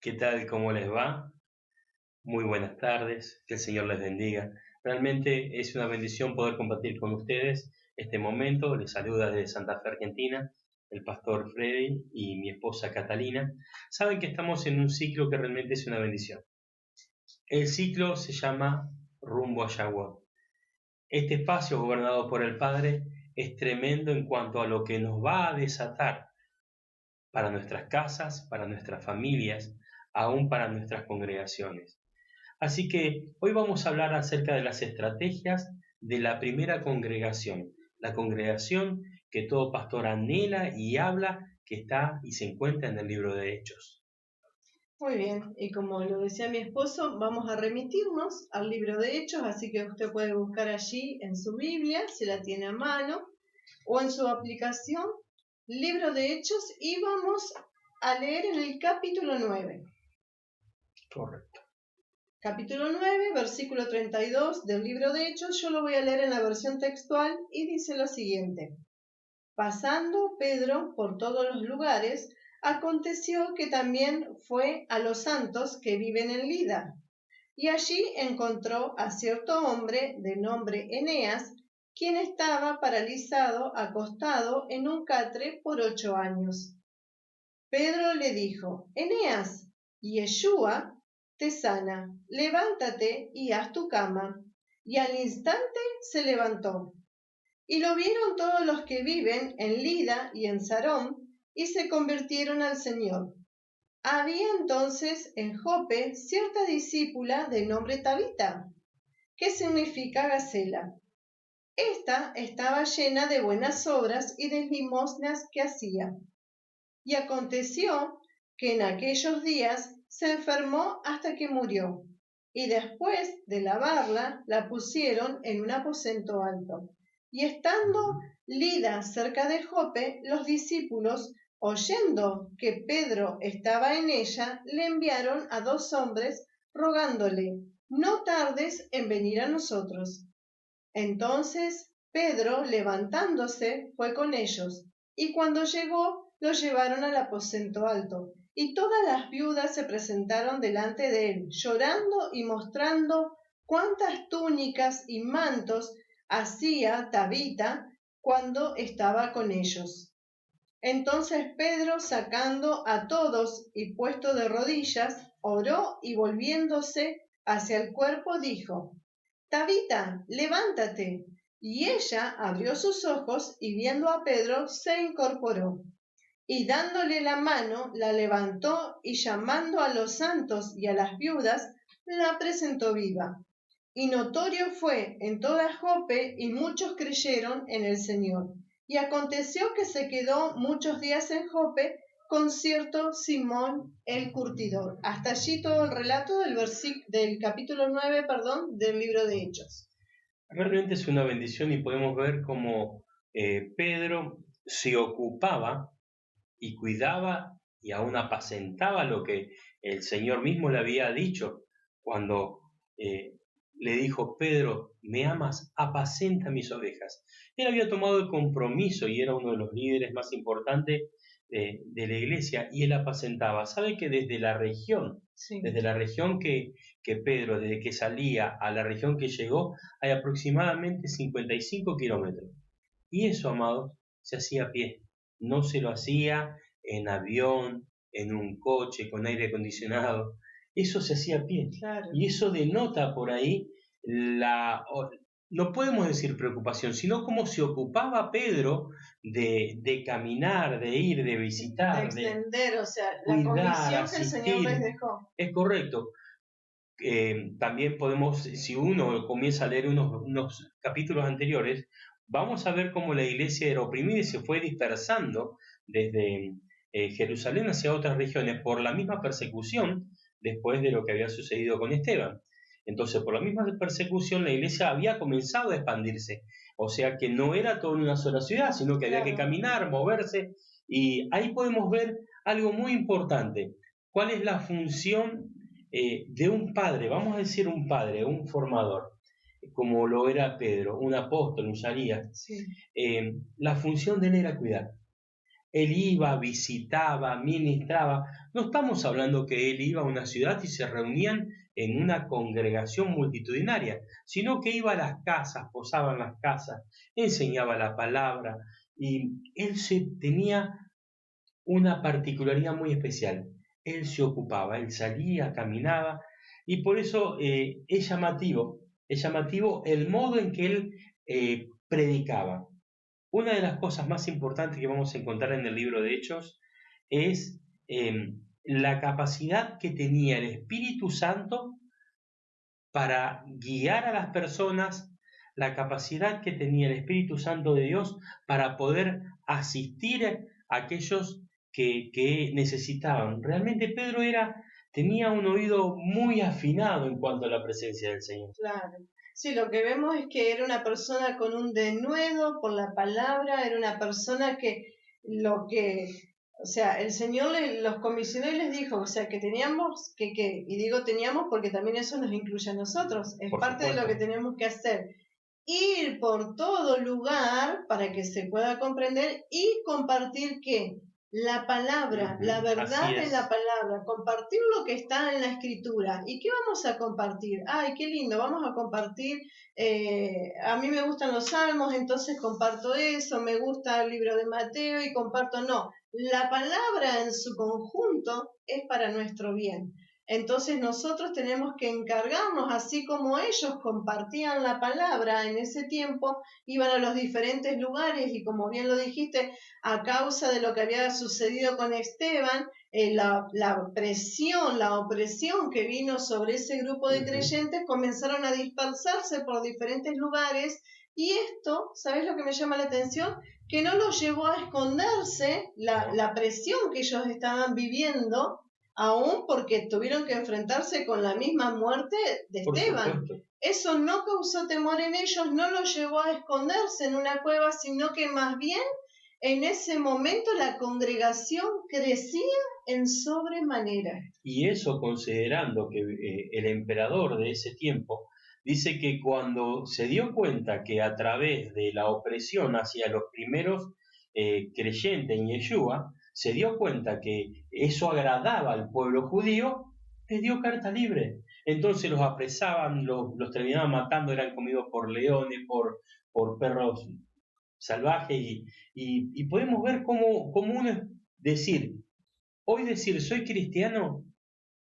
¿Qué tal? ¿Cómo les va? Muy buenas tardes, que el Señor les bendiga. Realmente es una bendición poder compartir con ustedes este momento. Les saluda desde Santa Fe, Argentina, el pastor Freddy y mi esposa Catalina. Saben que estamos en un ciclo que realmente es una bendición. El ciclo se llama Rumbo a Yahweh. Este espacio gobernado por el Padre es tremendo en cuanto a lo que nos va a desatar para nuestras casas, para nuestras familias, aún para nuestras congregaciones. Así que hoy vamos a hablar acerca de las estrategias de la primera congregación, la congregación que todo pastor anhela y habla, que está y se encuentra en el libro de Hechos. Muy bien, y como lo decía mi esposo, vamos a remitirnos al libro de Hechos, así que usted puede buscar allí en su Biblia, si la tiene a mano, o en su aplicación, libro de Hechos, y vamos a leer en el capítulo 9. Correcto. Capítulo 9, versículo 32 del libro de Hechos, yo lo voy a leer en la versión textual y dice lo siguiente. Pasando Pedro por todos los lugares, aconteció que también fue a los santos que viven en Lida, y allí encontró a cierto hombre de nombre Eneas, quien estaba paralizado acostado en un catre por 8 años. Pedro le dijo, Eneas, Yeshua te sana, levántate y haz tu cama. Y al instante se levantó. Y lo vieron todos los que viven en Lida y en Sarón, y se convirtieron al Señor. Había entonces en Jope cierta discípula de nombre Tabita, que significa Gacela. Esta estaba llena de buenas obras y de limosnas que hacía. Y aconteció que en aquellos días se enfermó hasta que murió, y después de lavarla la pusieron en un aposento alto. Y estando Lida cerca de Jope, los discípulos, oyendo que Pedro estaba en ella, le enviaron a 2 hombres, rogándole, no tardes en venir a nosotros. Entonces Pedro, levantándose, fue con ellos, y cuando llegó, lo llevaron al aposento alto, y todas las viudas se presentaron delante de él, llorando y mostrando cuántas túnicas y mantos hacía Tabita cuando estaba con ellos. Entonces Pedro, sacando a todos y puesto de rodillas, oró y volviéndose hacia el cuerpo dijo, Tabita, levántate. Y ella abrió sus ojos y viendo a Pedro se incorporó. Y dándole la mano, la levantó y llamando a los santos y a las viudas, la presentó viva. Y notorio fue en toda Jope y muchos creyeron en el Señor. Y aconteció que se quedó muchos días en Jope con cierto Simón el curtidor. Hasta allí todo el relato del capítulo 9, del libro de Hechos. Realmente es una bendición y podemos ver cómo Pedro se ocupaba y cuidaba y aún apacentaba lo que el Señor mismo le había dicho cuando le dijo, Pedro, ¿me amas? Apacenta mis ovejas. Él había tomado el compromiso y era uno de los líderes más importantes de la iglesia y él apacentaba. ¿Sabe que desde la región, Sí. desde la región que Pedro, desde que salía a la región que llegó, hay aproximadamente 55 kilómetros? Y eso, amados, se hacía a pie. No se lo hacía en avión, en un coche con aire acondicionado. Eso se hacía a pie. Claro. Y eso denota por ahí no podemos decir preocupación, sino cómo se ocupaba Pedro de caminar, de ir, de visitar, de extender, o sea, cuidar, la comisión que el asistir. Señor les dejó. Es correcto. También podemos, si uno comienza a leer unos capítulos anteriores, vamos a ver cómo la iglesia era oprimida y se fue dispersando desde Jerusalén hacia otras regiones por la misma persecución después de lo que había sucedido con Esteban. Entonces, por la misma persecución, la iglesia había comenzado a expandirse. O sea que no era todo en una sola ciudad, sino que había que caminar, moverse. Y ahí podemos ver algo muy importante. ¿Cuál es la función de un padre? Vamos a decir un padre, un formador, como lo era Pedro, un apóstol, un Isaías. Sí. La función de él era cuidar. Él iba, visitaba, ministraba. No estamos hablando que él iba a una ciudad y se reunían en una congregación multitudinaria, sino que iba a las casas, posaba en las casas, enseñaba la palabra y tenía una particularidad muy especial. Él se ocupaba, él salía, caminaba y por eso es llamativo el modo en que él predicaba. Una de las cosas más importantes que vamos a encontrar en el libro de Hechos es la capacidad que tenía el Espíritu Santo para guiar a las personas, la capacidad que tenía el Espíritu Santo de Dios para poder asistir a aquellos que necesitaban. Realmente Pedro tenía un oído muy afinado en cuanto a la presencia del Señor. Claro. Sí, lo que vemos es que era una persona con un denuedo por la palabra, era una persona o sea, el Señor los comisionó y les dijo, o sea, que teníamos y digo teníamos porque también eso nos incluye a nosotros, es Por parte de lo supuesto. que tenemos que hacer, ir por todo lugar para que se pueda comprender y compartir ¿qué? La palabra, la verdad de la palabra, compartir lo que está en la escritura. ¿Y qué vamos a compartir? Ay, qué lindo, vamos a compartir, a mí me gustan los salmos, entonces comparto eso, me gusta el libro de Mateo y comparto, no, la palabra en su conjunto es para nuestro bien. Entonces nosotros tenemos que encargarnos, así como ellos compartían la palabra en ese tiempo, iban a los diferentes lugares y como bien lo dijiste, a causa de lo que había sucedido con Esteban, la presión, la opresión que vino sobre ese grupo de creyentes comenzaron a dispersarse por diferentes lugares y esto, ¿sabes lo que me llama la atención? Que no los llevó a esconderse la presión que ellos estaban viviendo, aún porque tuvieron que enfrentarse con la misma muerte de Esteban. Eso no causó temor en ellos, no los llevó a esconderse en una cueva, sino que más bien en ese momento la congregación crecía en sobremanera. Y eso considerando que el emperador de ese tiempo dice que cuando se dio cuenta que a través de la opresión hacia los primeros creyentes en Yeshua, se dio cuenta que eso agradaba al pueblo judío, les dio carta libre. Entonces los apresaban, los terminaban matando, eran comidos por leones, por perros salvajes, y podemos ver cómo uno hoy decir soy cristiano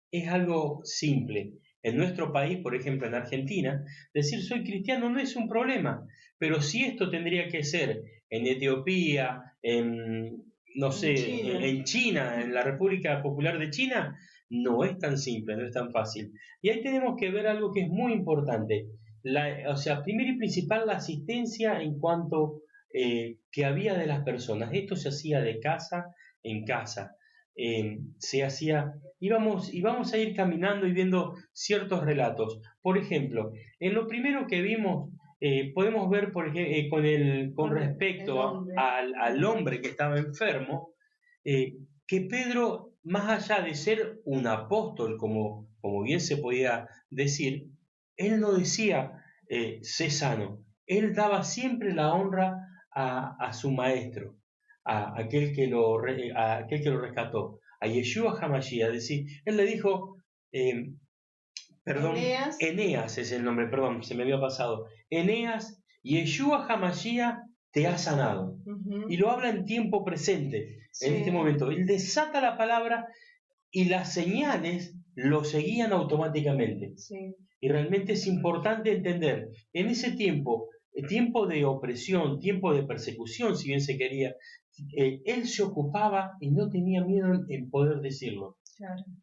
es algo simple. En nuestro país, por ejemplo en Argentina, decir soy cristiano no es un problema, pero si esto tendría que ser en Etiopía, no sé, en China, en la República Popular de China, no es tan simple, no es tan fácil. Y ahí tenemos que ver algo que es muy importante. O sea, primero y principal, la asistencia en cuanto que había de las personas. Esto se hacía de casa en casa. Íbamos a ir caminando y viendo ciertos relatos. Por ejemplo, en lo primero que vimos, podemos ver con respecto al hombre que estaba enfermo, que Pedro, más allá de ser un apóstol, como bien se podía decir, él no decía, sé sano. Él daba siempre la honra a su maestro, a aquel que lo rescató, a Yeshua HaMashiach. Es decir, él le dijo, Eneas es el nombre, perdón, se me había pasado. Eneas, Yeshua HaMashiach te ha sanado. Y lo habla en tiempo presente, en este momento. Él desata la palabra y las señales lo seguían automáticamente. Y realmente es importante entender, en ese tiempo, el tiempo de opresión, tiempo de persecución, si bien se quería, él se ocupaba y no tenía miedo en poder decirlo,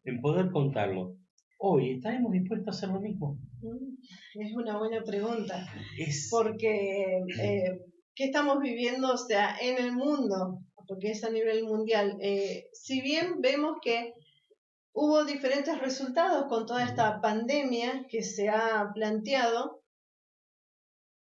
en poder contarlo. Hoy, ¿estaremos dispuestos a hacer lo mismo? Es una buena pregunta, porque ¿qué estamos viviendo, o sea, en el mundo? Porque es a nivel mundial. Si bien vemos que hubo diferentes resultados con toda esta pandemia que se ha planteado,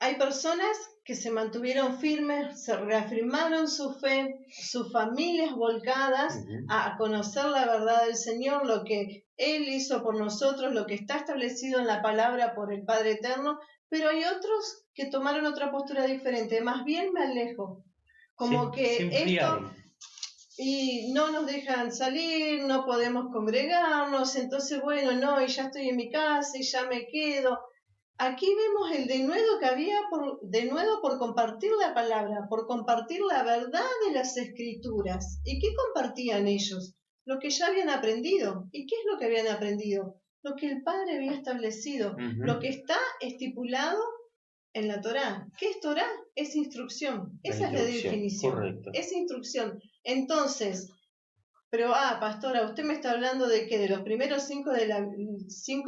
hay personas que se mantuvieron firmes, se reafirmaron su fe, sus familias volcadas a conocer la verdad del Señor, lo que Él hizo por nosotros, lo que está establecido en la palabra por el Padre Eterno, pero hay otros que tomaron otra postura diferente, más bien me alejo, como que esto y no nos dejan salir, no podemos congregarnos, entonces bueno, no, y ya estoy en mi casa y ya me quedo. Aquí vemos el denuedo que había por compartir la palabra, por compartir la verdad de las Escrituras. ¿Y qué compartían ellos? Lo que ya habían aprendido. ¿Y qué es lo que habían aprendido? Lo que el Padre había establecido, lo que está estipulado en la Torá. ¿Qué es Torá? Es instrucción. Esa es la definición. Correcto. Es instrucción. Entonces, pero, pastora, ¿usted me está hablando de qué? ¿De los primeros 5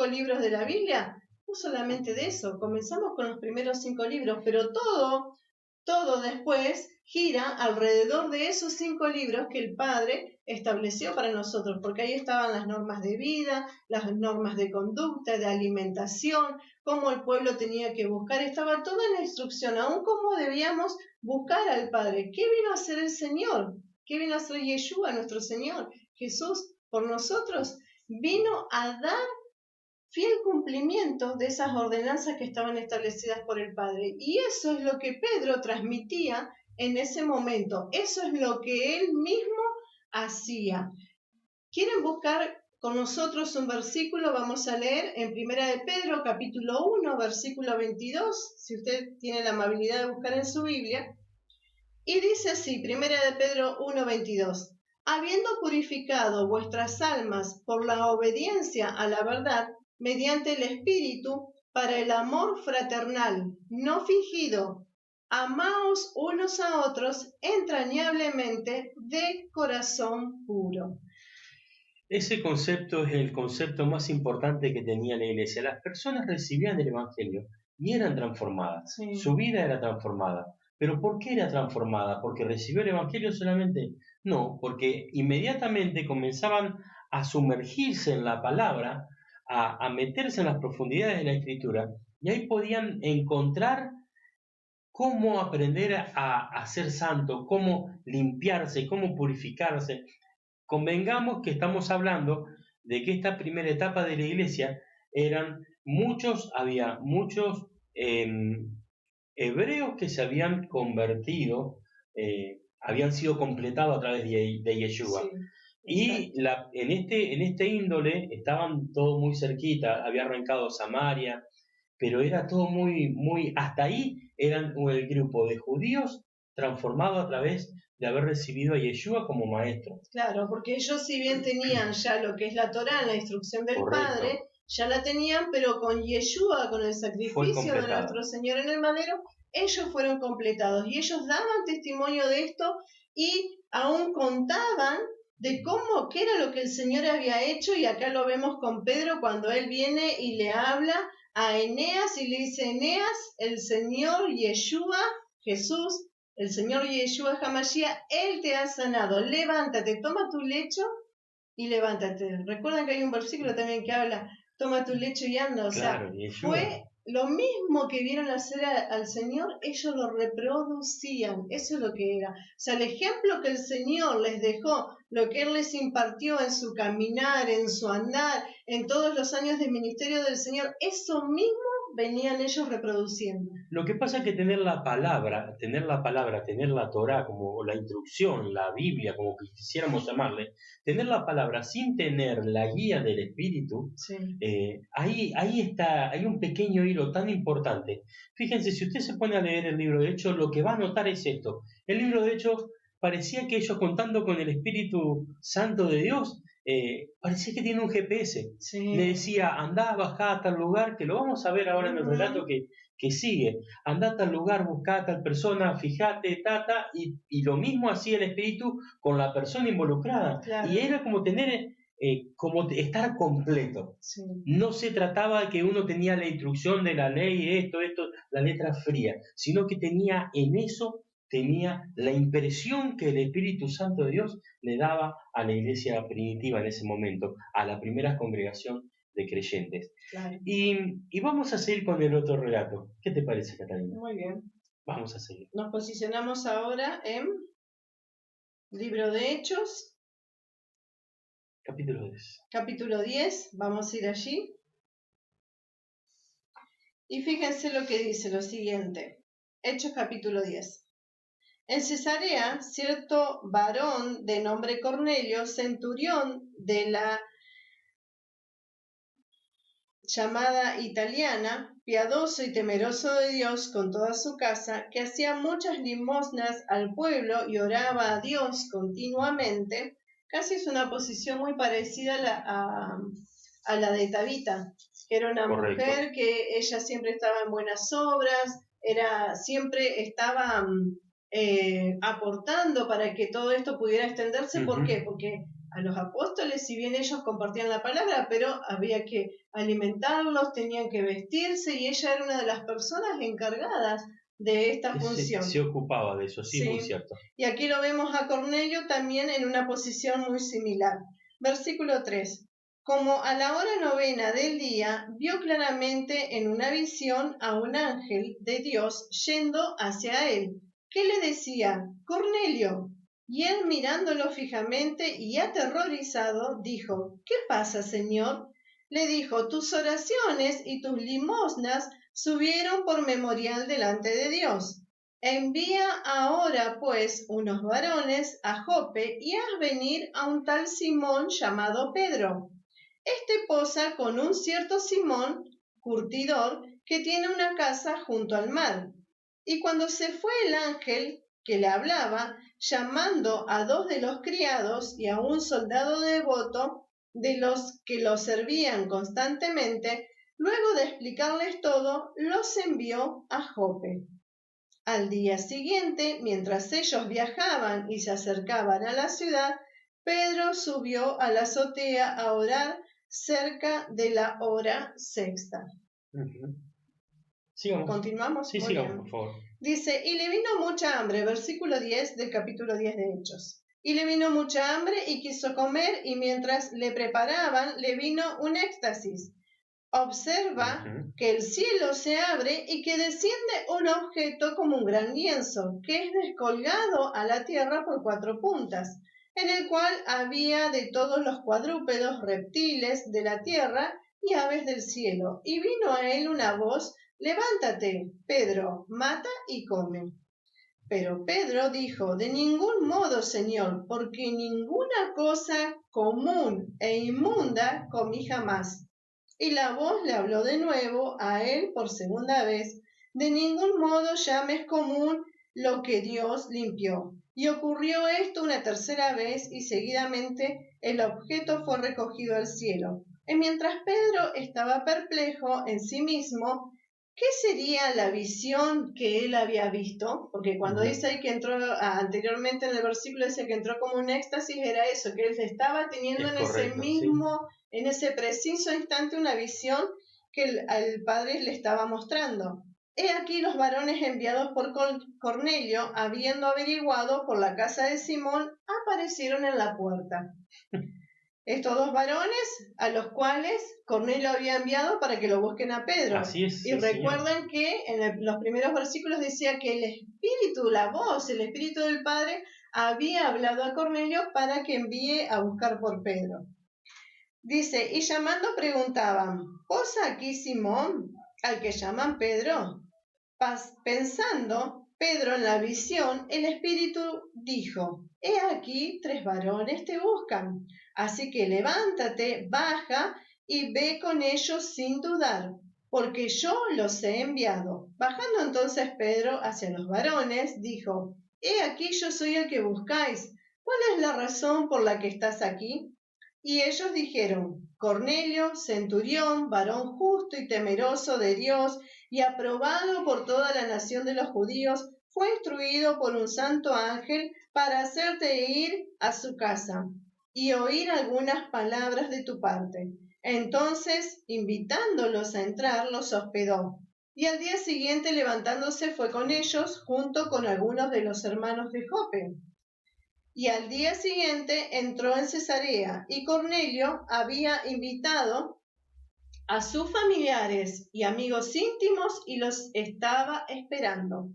libros de la Biblia? No solamente de eso, comenzamos con los primeros 5 libros, pero todo después gira alrededor de esos 5 libros que el Padre estableció para nosotros, porque ahí estaban las normas de vida, las normas de conducta, de alimentación, cómo el pueblo tenía que buscar, estaba toda la instrucción, aún cómo debíamos buscar al Padre. ¿Qué vino a hacer el Señor? ¿Qué vino a hacer Yeshua, nuestro Señor? Jesús, por nosotros, vino a dar fiel cumplimiento de esas ordenanzas que estaban establecidas por el Padre. Y eso es lo que Pedro transmitía en ese momento. Eso es lo que él mismo hacía. ¿Quieren buscar con nosotros un versículo? Vamos a leer en Primera de Pedro, capítulo 1, versículo 22, si usted tiene la amabilidad de buscar en su Biblia. Y dice así, Primera de Pedro 1:22, habiendo purificado vuestras almas por la obediencia a la verdad, mediante el Espíritu, para el amor fraternal, no fingido, amaos unos a otros entrañablemente de corazón puro. Ese concepto es el concepto más importante que tenía la iglesia. Las personas recibían el Evangelio y eran transformadas. Sí. Su vida era transformada. ¿Pero por qué era transformada? ¿Porque recibió el Evangelio solamente? No, porque inmediatamente comenzaban a sumergirse en la palabra, a meterse en las profundidades de la Escritura, y ahí podían encontrar cómo aprender a ser santo, cómo limpiarse, cómo purificarse. Convengamos que estamos hablando de que esta primera etapa de la iglesia había muchos hebreos que se habían convertido, habían sido completados a través de Yeshua. Sí, y en este índole estaban todos muy cerquita, había arrancado Samaria, pero era todo hasta ahí eran el grupo de judíos transformado a través de haber recibido a Yeshua como maestro. Claro, porque ellos si bien tenían ya lo que es la Torá, la instrucción del Padre, ya la tenían, pero con Yeshua, con el sacrificio de nuestro Señor en el madero, ellos fueron completados y ellos daban testimonio de esto y aún contaban de qué era lo que el Señor había hecho, y acá lo vemos con Pedro cuando él viene y le habla a Eneas y le dice, Eneas, el Señor Yeshua, Jesús, el Señor Yeshua HaMashiach, Él te ha sanado. Levántate, toma tu lecho y levántate. Recuerdan que hay un versículo también que habla, toma tu lecho y anda. O Claro, sea, Yeshua. fue lo mismo que vieron hacer al Señor, ellos lo reproducían. Eso es lo que era. O sea, el ejemplo que el Señor les dejó, lo que Él les impartió en su caminar, en su andar, en todos los años de ministerio del Señor, eso mismo venían ellos reproduciendo. Lo que pasa es que tener la palabra, tener la Torá como la instrucción, la Biblia, como quisiéramos llamarle, tener la palabra sin tener la guía del Espíritu, sí. Ahí está, hay un pequeño hilo tan importante. Fíjense, si usted se pone a leer el libro de Hechos, lo que va a notar es esto. El libro de Hechos parecía que ellos, contando con el Espíritu Santo de Dios, parecía que tiene un GPS. Sí. Le decía, andá, bajá a tal lugar, que lo vamos a ver ahora en el relato que sigue. Andá a tal lugar, buscá a tal persona, fíjate, y lo mismo hacía el Espíritu con la persona involucrada. Claro. Y era como tener, como estar completo. Sí. No se trataba de que uno tenía la instrucción de la ley, esto, la letra fría, sino que tenía la impresión que el Espíritu Santo de Dios le daba a la iglesia primitiva en ese momento, a la primera congregación de creyentes. Claro. Y vamos a seguir con el otro relato. ¿Qué te parece, Catalina? Muy bien. Vamos a seguir. Nos posicionamos ahora en Libro de Hechos. Capítulo 10. Capítulo 10. Vamos a ir allí. Y fíjense lo que dice, lo siguiente. Hechos capítulo 10. En Cesarea, cierto varón de nombre Cornelio, centurión de la llamada italiana, piadoso y temeroso de Dios con toda su casa, que hacía muchas limosnas al pueblo y oraba a Dios continuamente, casi es una posición muy parecida a la de Tabita, que era una Correcto. mujer que ella siempre estaba en buenas obras, siempre estaba aportando para que todo esto pudiera extenderse. ¿Por qué? Porque a los apóstoles, si bien ellos compartían la palabra, pero había que alimentarlos, tenían que vestirse, y ella era una de las personas encargadas de esta función. Se ocupaba de eso, sí, muy cierto. Y aquí lo vemos a Cornelio también en una posición muy similar. Versículo 3. Como a la hora 9 del día, vio claramente en una visión a un ángel de Dios yendo hacia él, que le decía: Cornelio. Y él, mirándolo fijamente y aterrorizado, dijo: ¿Qué pasa, Señor? Le dijo: tus oraciones y tus limosnas subieron por memorial delante de Dios. Envía ahora, pues, unos varones a Jope y haz venir a un tal Simón llamado Pedro. Este posa con un cierto Simón, curtidor, que tiene una casa junto al mar. Y cuando se fue el ángel que le hablaba, llamando a 2 de los criados y a un soldado devoto de los que lo servían constantemente, luego de explicarles todo, los envió a Jope. Al día siguiente, mientras ellos viajaban y se acercaban a la ciudad, Pedro subió a la azotea a orar cerca de la hora sexta. Sigamos. ¿Continuamos? Sí, sigamos, por favor. Dice: y le vino mucha hambre, versículo 10 del capítulo 10 de Hechos. Y le vino mucha hambre y quiso comer, y mientras le preparaban, le vino un éxtasis. Observa que el cielo se abre y que desciende un objeto como un gran lienzo, que es descolgado a la tierra por 4 puntas, en el cual había de todos los cuadrúpedos, reptiles de la tierra y aves del cielo. Y vino a él una voz: levántate, Pedro, mata y come. Pero Pedro dijo: de ningún modo, Señor, porque ninguna cosa común e inmunda comí jamás. Y la voz le habló de nuevo a él por segunda vez: de ningún modo llames común lo que Dios limpió. Y ocurrió esto una tercera vez, y seguidamente el objeto fue recogido al cielo. Y mientras Pedro estaba perplejo en sí mismo, ¿qué sería la visión que él había visto? Porque cuando dice ahí que entró, anteriormente en el versículo dice que entró como un éxtasis, era eso, que él estaba teniendo en ese preciso instante una visión que el Padre le estaba mostrando. He aquí los varones enviados por Cornelio, habiendo averiguado por la casa de Simón, aparecieron en la puerta. Estos 2 varones a los cuales Cornelio había enviado para que lo busquen a Pedro. Así es, y recuerden que en los primeros versículos decía que el Espíritu, la voz, el Espíritu del Padre había hablado a Cornelio para que envíe a buscar por Pedro. Dice: y llamando preguntaban: ¿posa aquí Simón, al que llaman Pedro? Pensando Pedro en la visión, el Espíritu dijo: he aquí 3 varones te buscan. Así que levántate, baja y ve con ellos sin dudar, porque yo los he enviado. Bajando entonces Pedro hacia los varones, dijo: he aquí yo soy el que buscáis. ¿Cuál es la razón por la que estás aquí? Y ellos dijeron: Cornelio, centurión, varón justo y temeroso de Dios, y aprobado por toda la nación de los judíos, fue instruido por un santo ángel para hacerte ir a su casa y oír algunas palabras de tu parte. Entonces, invitándolos a entrar, los hospedó. Y al día siguiente, levantándose, fue con ellos, junto con algunos de los hermanos de Jope. Y al día siguiente entró en Cesarea, y Cornelio había invitado a sus familiares y amigos íntimos y los estaba esperando.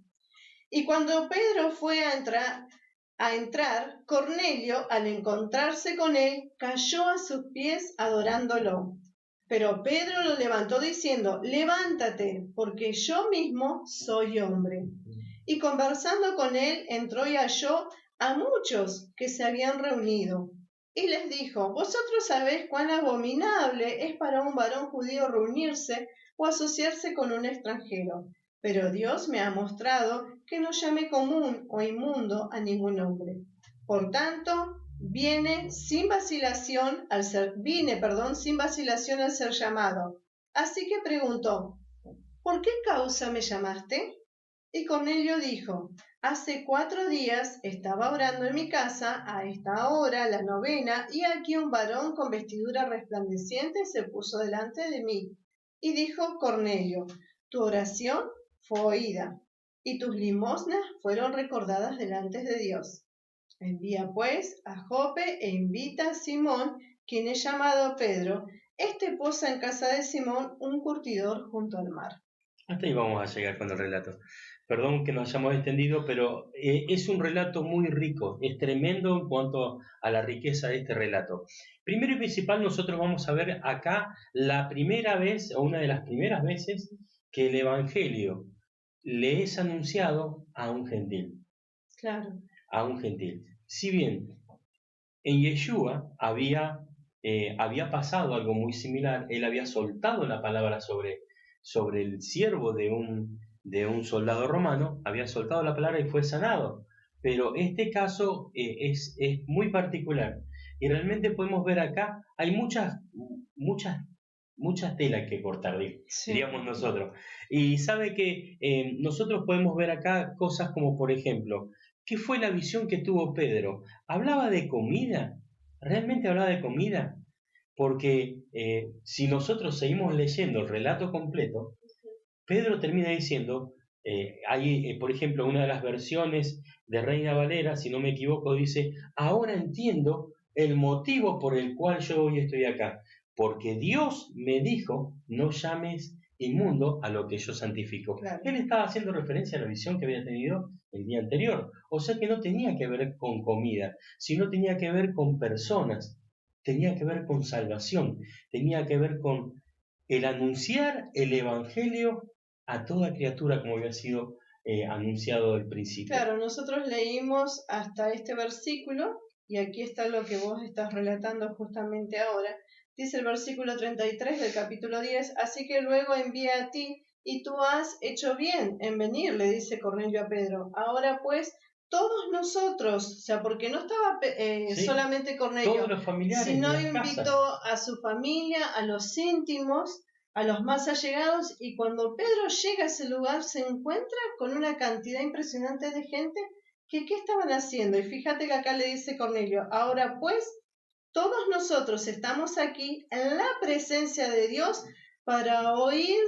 Y cuando Pedro fue a entrar, Cornelio, al encontrarse con él, cayó a sus pies adorándolo. Pero Pedro lo levantó diciendo: levántate, porque yo mismo soy hombre. Y conversando con él, entró y halló a muchos que se habían reunido. Y les dijo, vosotros sabéis cuán abominable es para un varón judío reunirse o asociarse con un extranjero. Pero Dios me ha mostrado que no llame común o inmundo a ningún hombre. Por tanto, vine sin vacilación al ser llamado. Así que preguntó, ¿por qué causa me llamaste? Y Cornelio dijo, hace 4 días estaba orando en mi casa a esta hora, la novena, y aquí un varón con vestidura resplandeciente se puso delante de mí. Y dijo Cornelio, tu oración fue oída, y tus limosnas fueron recordadas delante de Dios. Envía pues a Jope e invita a Simón, quien es llamado Pedro. Este posa en casa de Simón, un curtidor junto al mar. Hasta ahí vamos a llegar con el relato. Perdón que nos hayamos extendido, pero es un relato muy rico, es tremendo en cuanto a la riqueza de este relato. Primero y principal, nosotros vamos a ver acá la primera vez, o una de las primeras veces, que el Evangelio le es anunciado a un gentil. Claro. A un gentil. Si bien en Yeshua había pasado algo muy similar, él había soltado la palabra sobre el siervo de un soldado romano, había soltado la palabra y fue sanado. Pero este caso es muy particular y realmente podemos ver acá, hay muchas telas que cortar, diríamos nosotros. Y sabe que nosotros podemos ver acá cosas como, por ejemplo, ¿qué fue la visión que tuvo Pedro? ¿Hablaba de comida? ¿Realmente hablaba de comida? Porque si nosotros seguimos leyendo el relato completo, Pedro termina diciendo, por ejemplo, una de las versiones de Reina Valera, si no me equivoco, dice, ahora entiendo el motivo por el cual yo hoy estoy acá, porque Dios me dijo, no llames inmundo a lo que yo santifico. Claro. Él estaba haciendo referencia a la visión que había tenido el día anterior, o sea que no tenía que ver con comida, sino tenía que ver con personas, tenía que ver con salvación, tenía que ver con el anunciar el Evangelio a toda criatura, como había sido anunciado al principio. Claro, nosotros leímos hasta este versículo y aquí está lo que vos estás relatando justamente ahora. Dice el versículo 33 del capítulo 10, así que luego envía a ti y tú has hecho bien en venir, le dice Cornelio a Pedro. Ahora pues, todos nosotros, o sea, porque no estaba Sí, solamente Cornelio, todos los familiares sino de las invitó casas. a su familia, a los íntimos, a los más allegados, y cuando Pedro llega a ese lugar se encuentra con una cantidad impresionante de gente que ¿qué estaban haciendo? Y fíjate que acá le dice Cornelio, ahora pues todos nosotros estamos aquí en la presencia de Dios para oír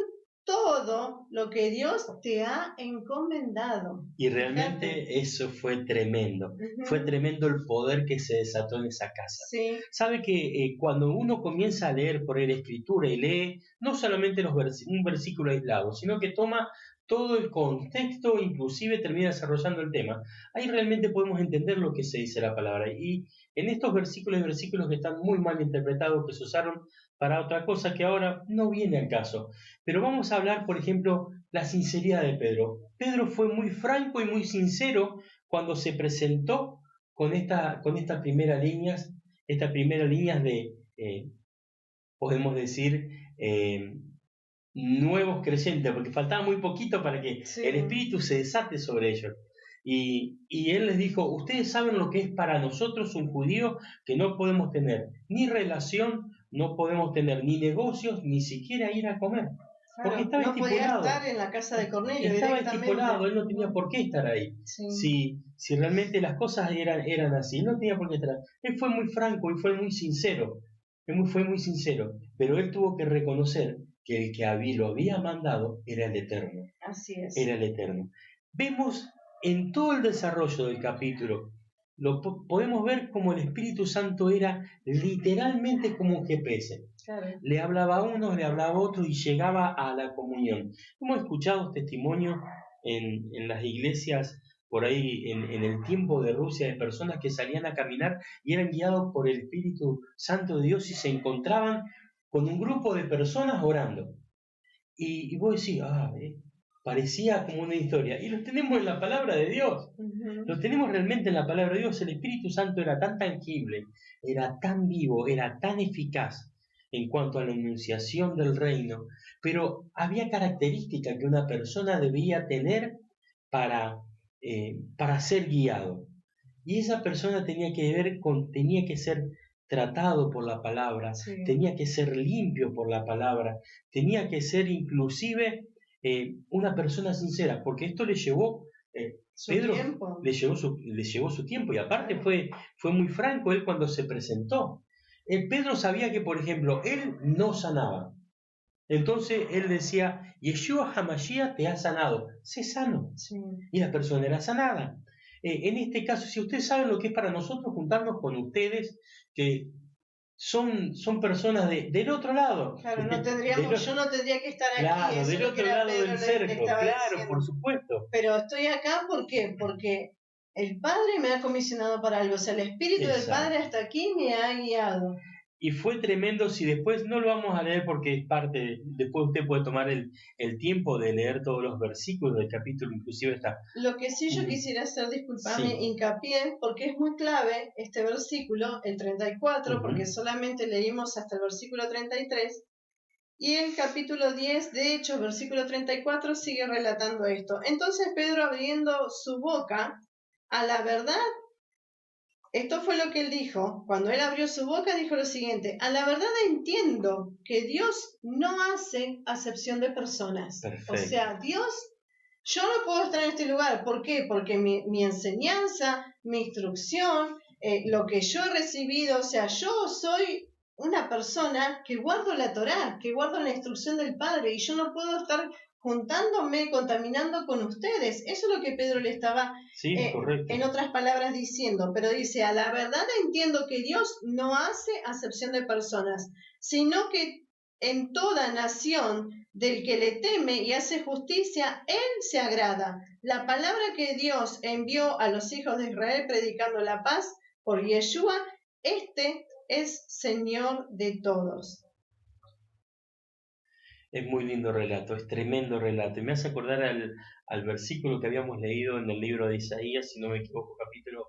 todo lo que Dios te ha encomendado. Y realmente eso fue tremendo. Fue tremendo el poder que se desató en esa casa. Sí. Sabe que cuando uno comienza a leer por la escritura y lee no solamente un versículo aislado, sino que toma todo el contexto, inclusive termina desarrollando el tema, ahí realmente podemos entender lo que se dice la palabra. Y en estos versículos hay versículos que están muy mal interpretados, que se usaron para otra cosa que ahora no viene al caso. Pero vamos a hablar, por ejemplo, la sinceridad de Pedro. Pedro fue muy franco y muy sincero cuando se presentó con estas primeras líneas de, podemos decir, nuevos creyentes, porque faltaba muy poquito para que el Espíritu se desate sobre ellos. Y él les dijo, ustedes saben lo que es para nosotros un judío, que no podemos tener ni relación, no podemos tener ni negocios, ni siquiera ir a comer. Porque estaba no estipulado. Podía estar en la casa de Cornelio. Estaba estipulado, él no tenía por qué estar ahí. Sí. Si realmente las cosas eran así, él no tenía por qué estar ahí. Él fue muy franco y fue muy sincero. Fue muy sincero. Pero él tuvo que reconocer que el que lo había mandado era el Eterno. Así es. Era el Eterno. Vemos en todo el desarrollo del capítulo, podemos ver como el Espíritu Santo era literalmente como un GPS. Claro. Le hablaba a uno, le hablaba a otro y llegaba a la comunión. Hemos escuchado testimonios en las iglesias por ahí en el tiempo de Rusia de personas que salían a caminar y eran guiados por el Espíritu Santo de Dios y se encontraban con un grupo de personas orando. Y vos decís, parecía como una historia. Y los tenemos en la palabra de Dios. Los tenemos realmente en la palabra de Dios. El Espíritu Santo era tan tangible, era tan vivo, era tan eficaz en cuanto a la enunciación del reino, pero había características que una persona debía tener para ser guiado. Y esa persona tenía que ser tratado por la palabra, Sí. tenía que ser limpio por la palabra, tenía que ser inclusive una persona sincera, porque esto le llevó, Pedro tiempo. le llevó su tiempo, y aparte Claro. fue muy franco él cuando se presentó. Pedro sabía que, por ejemplo, él no sanaba. Entonces él decía, Yeshua HaMashiach te ha sanado, sé sano. Sí. Y la persona era sanada. En este caso, si ustedes saben lo que es para nosotros juntarnos con ustedes, que son personas del otro lado. Claro, yo no tendría que estar aquí, Claro, eso del es lo que otro era lado Pedro del le cerco, estaba claro, diciendo. por supuesto. Pero estoy acá, ¿por qué? Porque el Padre me ha comisionado para algo, o sea, el Espíritu del Exacto. Padre hasta aquí me ha guiado. Y fue tremendo, si después no lo vamos a leer porque es parte, después usted puede tomar el tiempo de leer todos los versículos del capítulo, inclusive está. Lo que sí yo quisiera hacer, disculpame, Sí. hincapié, porque es muy clave este versículo, el 34, porque solamente leímos hasta el versículo 33, y el capítulo 10, de hecho, versículo 34, sigue relatando esto. Entonces Pedro, abriendo su boca a la verdad, esto fue lo que él dijo. Cuando él abrió su boca, dijo lo siguiente: a la verdad entiendo que Dios no hace acepción de personas. Perfecto. O sea, yo no puedo estar en este lugar. ¿Por qué? Porque mi enseñanza, mi instrucción, lo que yo he recibido, o sea, yo soy una persona que guardo la Torá, que guardo la instrucción del Padre, y yo no puedo estar juntándome, contaminando con ustedes. Eso es lo que Pedro le estaba, correcto. en otras palabras, diciendo. Pero dice, a la verdad entiendo que Dios no hace acepción de personas, sino que en toda nación del que le teme y hace justicia, Él se agrada. La palabra que Dios envió a los hijos de Israel predicando la paz por Yeshua, este es Señor de todos. Es muy lindo relato, es tremendo relato. Y me hace acordar al versículo que habíamos leído en el libro de Isaías, si no me equivoco, capítulo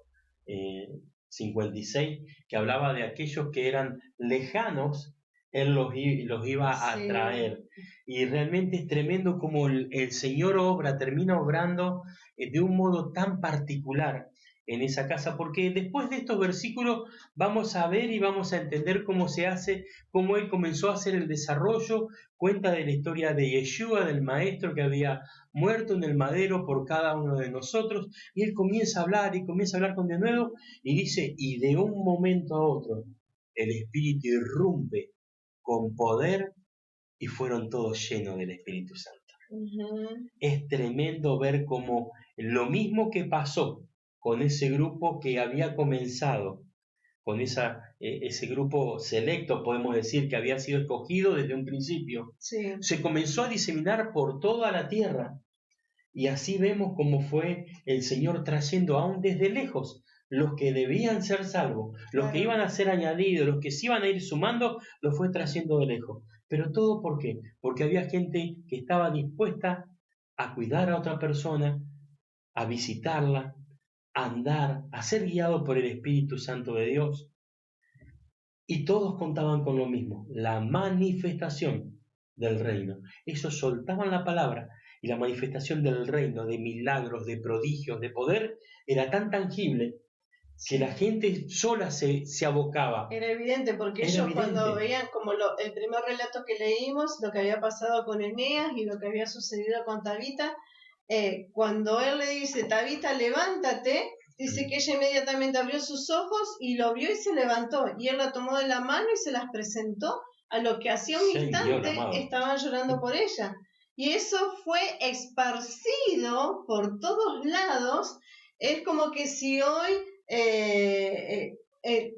56, que hablaba de aquellos que eran lejanos, Él los iba a traer. Y realmente es tremendo como el Señor termina obrando de un modo tan particular en esa casa, porque después de estos versículos vamos a ver y vamos a entender cómo se hace, cómo Él comenzó a hacer el desarrollo. Cuenta de la historia de Yeshua, del maestro que había muerto en el madero por cada uno de nosotros, y él comienza a hablar y comienza a hablar con de nuevo, y dice, y de un momento a otro, el Espíritu irrumpe con poder, y fueron todos llenos del Espíritu Santo. Es tremendo ver cómo lo mismo que pasó con ese grupo que había comenzado, con ese grupo selecto, podemos decir, que había sido escogido desde un principio, se comenzó a diseminar por toda la tierra. Y así vemos cómo fue el Señor trayendo aún desde lejos los que debían ser salvos, los que iban a ser añadidos, los que se iban a ir sumando, los fue trayendo de lejos. Pero todo ¿por qué? Porque había gente que estaba dispuesta a cuidar a otra persona, a visitarla, a andar, a ser guiado por el Espíritu Santo de Dios. Y todos contaban con lo mismo, la manifestación del reino. Ellos soltaban la palabra y la manifestación del reino, de milagros, de prodigios, de poder, era tan tangible que la gente sola se abocaba. Era evidente, porque ellos cuando veían como el primer relato que leímos, lo que había pasado con Eneas y lo que había sucedido con Tabita, cuando él le dice, Tabita, levántate, dice que ella inmediatamente abrió sus ojos y lo vio y se levantó. Y él la tomó de la mano y se las presentó a lo que hacía un instante estaban llorando por ella. Y eso fue esparcido por todos lados. Es como que si hoy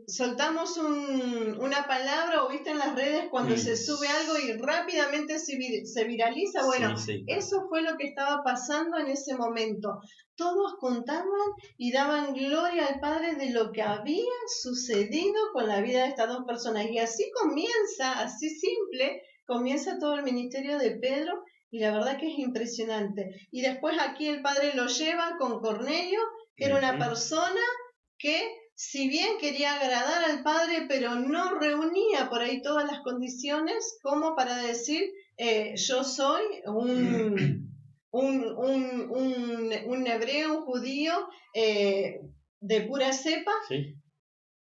soltamos una palabra o viste en las redes cuando se sube algo y rápidamente se viraliza. Bueno, eso fue lo que estaba pasando en ese momento. Todos contaban y daban gloria al Padre de lo que había sucedido con la vida de estas dos personas. Y así comienza, así simple, comienza todo el ministerio de Pedro Y la verdad que es impresionante. Y después aquí el padre lo lleva con Cornelio, que era una persona que, si bien quería agradar al padre, pero no reunía por ahí todas las condiciones como para decir, yo soy un hebreo, un judío de pura cepa. Sí.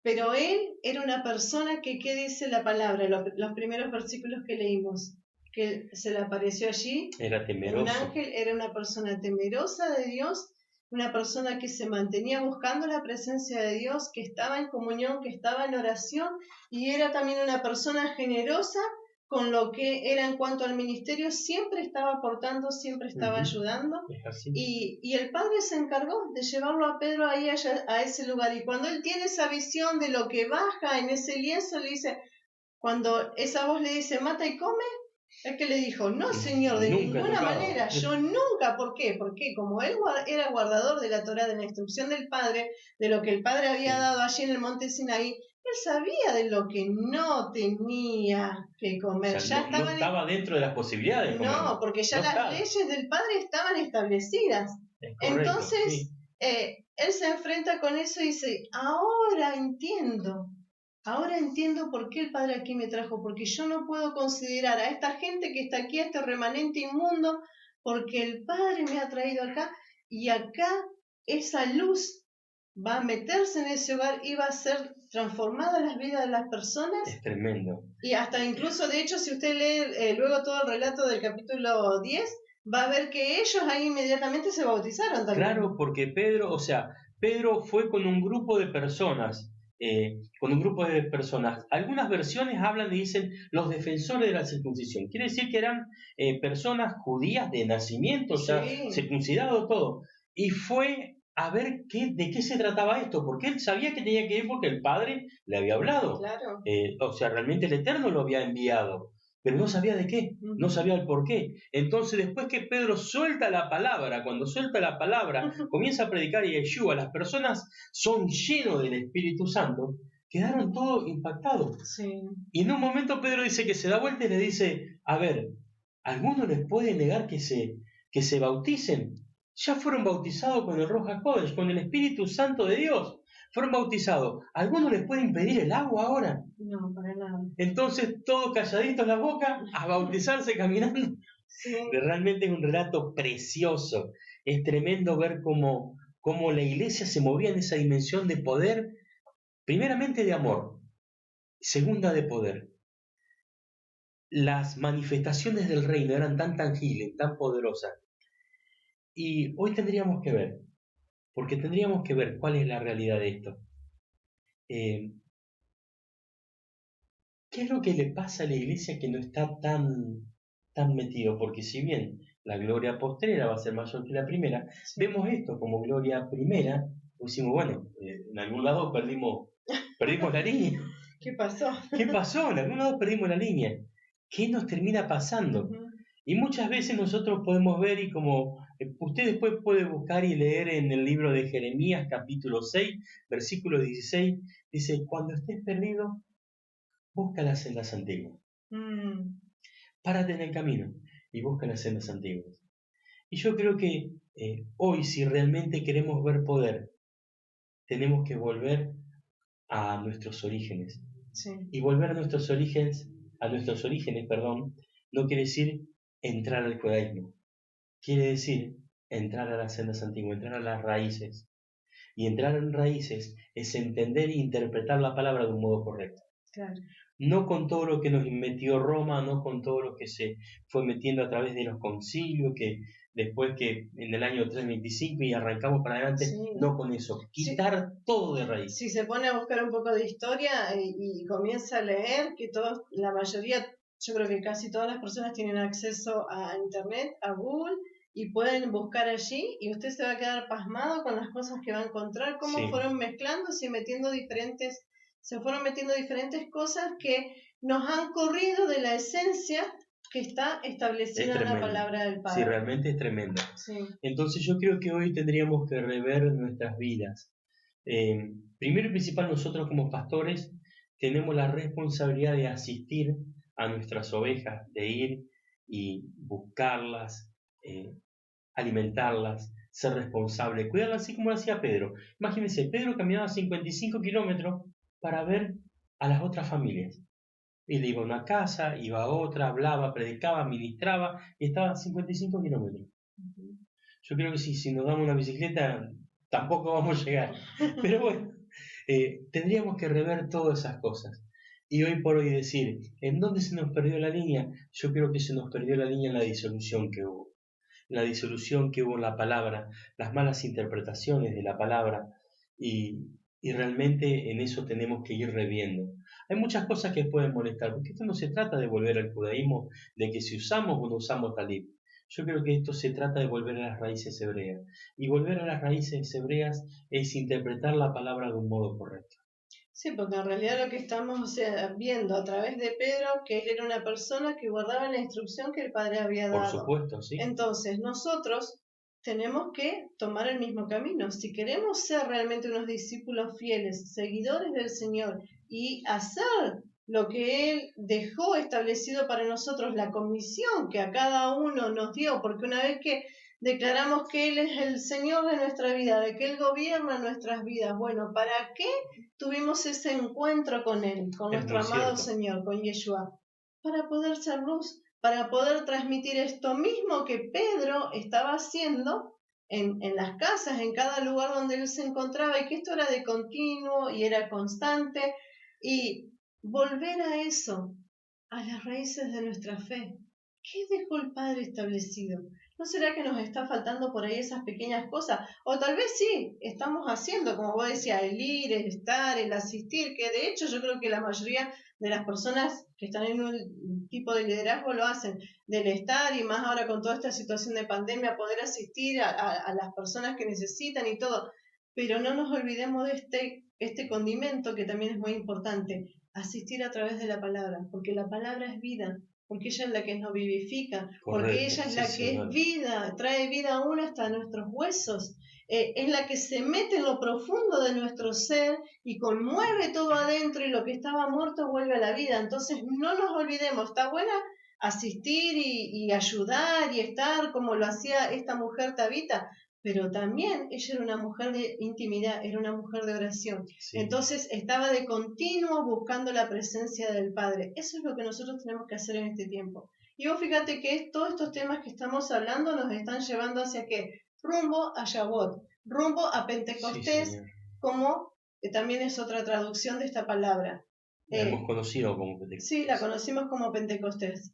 Pero él era una persona que, ¿qué dice la palabra? Los primeros versículos que leímos, que se le apareció allí. Era temeroso. Un ángel, era una persona temerosa de Dios, una persona que se mantenía buscando la presencia de Dios, que estaba en comunión, que estaba en oración, y era también una persona generosa con lo que era en cuanto al ministerio, siempre estaba aportando, siempre estaba ayudando. Y el padre se encargó de llevarlo a Pedro ahí a ese lugar. Y cuando él tiene esa visión de lo que baja en ese lienzo, le dice, cuando esa voz le dice, mata y come, es que le dijo, no señor, de ninguna manera, yo nunca. ¿Por qué? Porque como él era guardador de la Torá, de la instrucción del padre, de lo que el padre había dado allí en el monte Sinaí, él sabía de lo que no tenía que comer. O sea, no estaba dentro de las posibilidades de comer. No, porque ya las leyes del padre estaban establecidas. Entonces, él se enfrenta con eso y dice, ahora entiendo por qué el Padre aquí me trajo, porque yo no puedo considerar a esta gente que está aquí, a este remanente inmundo, porque el Padre me ha traído acá, y acá esa luz va a meterse en ese hogar y va a ser transformada las vidas de las personas. Es tremendo. Y hasta incluso, de hecho, si usted lee luego todo el relato del capítulo 10, va a ver que ellos ahí inmediatamente se bautizaron también. Claro, porque Pedro fue con un grupo de personas, Algunas versiones hablan y dicen los defensores de la circuncisión. Quiere decir que eran personas judías de nacimiento, Sí. ya circuncidado todo. Y fue a ver de qué se trataba esto, porque él sabía que tenía que ir porque el Padre le había hablado. Claro. Realmente el Eterno lo había enviado, pero no sabía de qué, no sabía el por qué. Entonces, después que Pedro suelta la palabra, comienza a predicar Yeshua, las personas son llenos del Espíritu Santo, quedaron todos impactados. Sí. Y en un momento Pedro dice que se da vuelta y le dice, a ver, ¿alguno les puede negar que se bauticen? Ya fueron bautizados con el Ruach HaKodesh, con el Espíritu Santo de Dios. Fueron bautizados. ¿Alguno les puede impedir el agua ahora? No, para nada. Entonces, todos calladitos la boca, a bautizarse caminando. Sí. Realmente es un relato precioso. Es tremendo ver cómo la iglesia se movía en esa dimensión de poder, primeramente de amor, segunda de poder. Las manifestaciones del reino eran tan tangibles, tan poderosas. Y hoy tendríamos que ver, porque tendríamos que ver cuál es la realidad de esto. ¿Qué es lo que le pasa a la iglesia que no está tan metido? Porque si bien la gloria postrera va a ser mayor que la primera, vemos esto como gloria primera, pues decimos, bueno, en algún lado perdimos la línea. ¿Qué pasó? ¿Qué pasó? En algún lado perdimos la línea. ¿Qué nos termina pasando? Y muchas veces nosotros podemos ver, y como usted después puede buscar y leer en el libro de Jeremías, capítulo 6, versículo 16, dice, cuando estés perdido, busca las sendas antiguas. Párate en el camino y busca las sendas antiguas. Y yo creo que hoy, si realmente queremos ver poder, tenemos que volver a nuestros orígenes. Sí. Y volver a nuestros orígenes, no quiere decir entrar al judaísmo. Quiere decir entrar a las sendas antiguas, entrar a las raíces. Y entrar en raíces es entender e interpretar la palabra de un modo correcto. Claro. No con todo lo que nos metió Roma, no con todo lo que se fue metiendo a través de los concilios, que después que en el año 325 y arrancamos para adelante, sí. No con eso, quitar todo de raíz. Si se pone a buscar un poco de historia y comienza a leer, que la mayoría, yo creo que casi todas las personas tienen acceso a Internet, a Google, y pueden buscar allí, y usted se va a quedar pasmado con las cosas que va a encontrar, cómo Sí. fueron mezclándose y se fueron metiendo diferentes cosas que nos han corrido de la esencia que está establecida en la palabra del Padre. Sí, realmente es tremendo. Sí. Entonces yo creo que hoy tendríamos que rever nuestras vidas. Primero y principal, nosotros como pastores tenemos la responsabilidad de asistir a nuestras ovejas, de ir y buscarlas, alimentarlas, ser responsable, cuidarlas así como lo hacía Pedro. Imagínense, Pedro caminaba 55 kilómetros para ver a las otras familias. Él iba a una casa, iba a otra, hablaba, predicaba, ministraba y estaba a 55 kilómetros. Yo creo que si nos damos una bicicleta tampoco vamos a llegar. Pero bueno, tendríamos que rever todas esas cosas. Y hoy por hoy decir, ¿en dónde se nos perdió la línea? Yo creo que se nos perdió la línea en la disolución que hubo. La disolución que hubo en la palabra, las malas interpretaciones de la palabra, y realmente en eso tenemos que ir reviendo. Hay muchas cosas que pueden molestar, porque esto no se trata de volver al judaísmo, de que si usamos o no usamos talib. Yo creo que esto se trata de volver a las raíces hebreas. Y volver a las raíces hebreas es interpretar la palabra de un modo correcto. Sí, porque en realidad lo que estamos viendo a través de Pedro, que él era una persona que guardaba la instrucción que el Padre había dado. Por supuesto, sí. Entonces, nosotros tenemos que tomar el mismo camino. Si queremos ser realmente unos discípulos fieles, seguidores del Señor, y hacer lo que Él dejó establecido para nosotros, la comisión que a cada uno nos dio, porque una vez que declaramos que Él es el Señor de nuestra vida, de que Él gobierna nuestras vidas, bueno, ¿para qué tuvimos ese encuentro con Él, con nuestro amado Señor, con Yeshua? Para poder ser luz, para poder transmitir esto mismo que Pedro estaba haciendo en las casas, en cada lugar donde él se encontraba, y que esto era de continuo y era constante, y volver a eso, a las raíces de nuestra fe. ¿Qué dejó el Padre establecido? ¿No será que nos está faltando por ahí esas pequeñas cosas? O tal vez sí, estamos haciendo, como vos decías, el ir, el estar, el asistir, que de hecho yo creo que la mayoría de las personas que están en un tipo de liderazgo lo hacen, del estar, y más ahora con toda esta situación de pandemia, poder asistir a las personas que necesitan y todo. Pero no nos olvidemos de este condimento que también es muy importante, asistir a través de la palabra, porque la palabra es vida, porque ella es la que nos vivifica, porque ella es la que es vida, trae vida aún hasta nuestros huesos, es la que se mete en lo profundo de nuestro ser y conmueve todo adentro, y lo que estaba muerto vuelve a la vida. Entonces no nos olvidemos, está buena asistir y ayudar y estar como lo hacía esta mujer Tabita, pero también ella era una mujer de intimidad, era una mujer de oración. Sí. Entonces estaba de continuo buscando la presencia del Padre. Eso es lo que nosotros tenemos que hacer en este tiempo. Y vos fíjate que todos estos temas que estamos hablando nos están llevando hacia qué? Rumbo a Shavuot, rumbo a Pentecostés, sí, como también es otra traducción de esta palabra. La hemos conocido como Pentecostés. Sí, la conocimos como Pentecostés.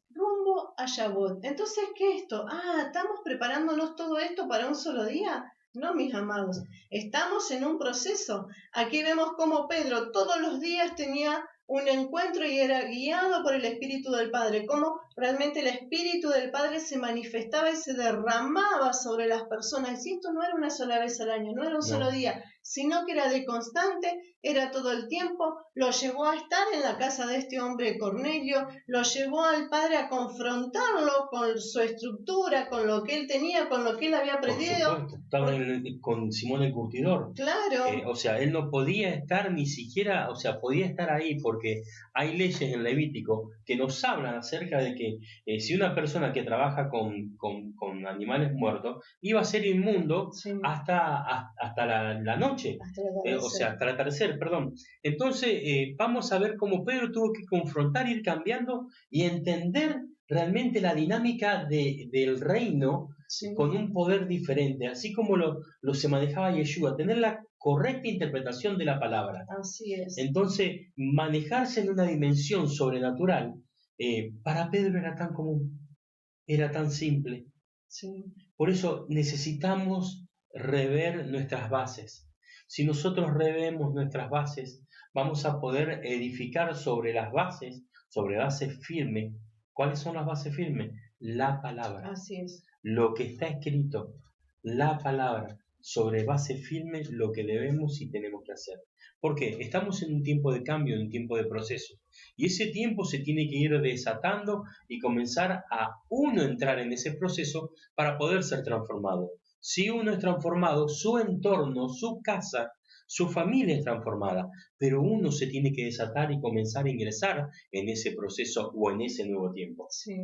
A Shavuot. Entonces, ¿qué es esto? ¿Estamos preparándonos todo esto para un solo día? No, mis amados, estamos en un proceso. Aquí vemos cómo Pedro todos los días tenía un encuentro y era guiado por el Espíritu del Padre, cómo realmente el Espíritu del Padre se manifestaba y se derramaba sobre las personas. Y esto no era una sola vez al año, no era un solo día, sino que era de constante, era todo el tiempo. Lo llevó a estar en la casa de este hombre Cornelio, lo llevó al Padre a confrontarlo con su estructura, con lo que él tenía, con lo que él había aprendido. Por supuesto, estaba con Simón el Curtidor. Claro. O sea, él no podía estar ni siquiera, o sea, podía estar ahí porque hay leyes en Levítico que nos hablan acerca de que si una persona que trabaja con animales muertos iba a ser inmundo, sí, hasta la noche, o sea, hasta el atardecer, perdón. Entonces, vamos a ver cómo Pedro tuvo que confrontar, ir cambiando y entender realmente la dinámica del reino, sí, con un poder diferente, así como lo se manejaba Yeshua, tener la correcta interpretación de la palabra. Así es. Entonces, manejarse en una dimensión sobrenatural, para Pedro era tan común, era tan simple. Sí. Por eso necesitamos rever nuestras bases. Si nosotros revemos nuestras bases, vamos a poder edificar sobre las bases, sobre bases firmes. ¿Cuáles son las bases firmes? La palabra. Así es. Lo que está escrito, la palabra, sobre base firme, lo que debemos y tenemos que hacer. ¿Por qué? Estamos en un tiempo de cambio, en un tiempo de proceso. Y ese tiempo se tiene que ir desatando y comenzar a uno entrar en ese proceso para poder ser transformado. Si uno es transformado, su entorno, su casa, su familia es transformada, pero uno se tiene que desatar y comenzar a ingresar en ese proceso o en ese nuevo tiempo. Sí.